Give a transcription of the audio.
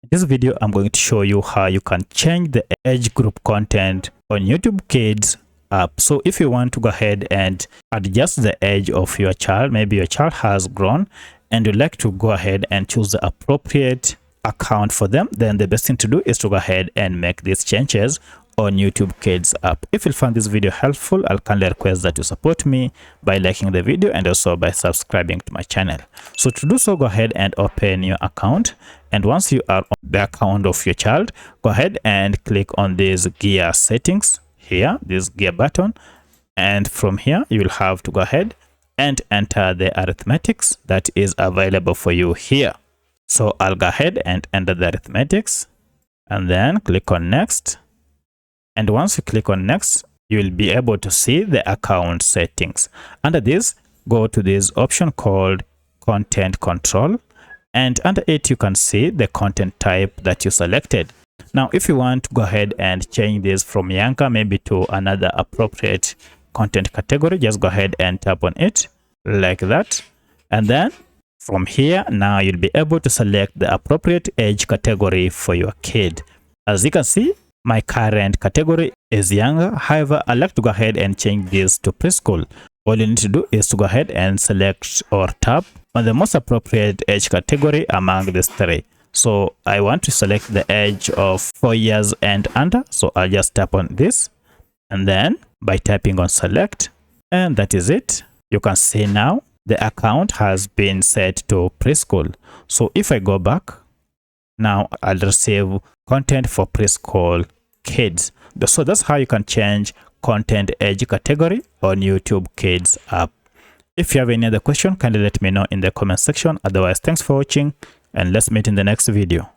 In this video, I'm going to show you how you can change the age group content on YouTube Kids app. So if you want to go ahead and adjust the age of your child, maybe your child has grown and you'd like to go ahead and choose the appropriate account for them, then the best thing to do is to go ahead and make these changes on YouTube Kids app. If you found this video helpful, I'll kindly request that you support me by liking the video and also by subscribing to my channel. So to do so, go ahead and open your account, and once you are on the account of your child, go ahead and click on this gear settings here, this gear button, and from here you will have to go ahead and enter the arithmetics that is available for you here. So I'll go ahead and enter the arithmetics and then click on next. And once you click on next, you will be able to see the account settings. Under this, go to this option called content control, and under it you can see the content type that you selected. Now if you want to go ahead and change this from younger maybe to another appropriate content category, just go ahead and tap on it like that, and then from here now you'll be able to select the appropriate age category for your kid. As you can see, my current category is younger. However, I'd like to go ahead and change this to preschool. All you need to do is to go ahead and select or tap on the most appropriate age category among these three. So I want to select the age of 4 years and under. So I'll just tap on this, and then by tapping on select, and that is it. You can see now the account has been set to preschool. So if I go back, now I'll receive content for preschool kids. So that's how you can change content age category on YouTube Kids app. If you have any other question, kindly let me know in the comment section. Otherwise, thanks for watching, and let's meet in the next video.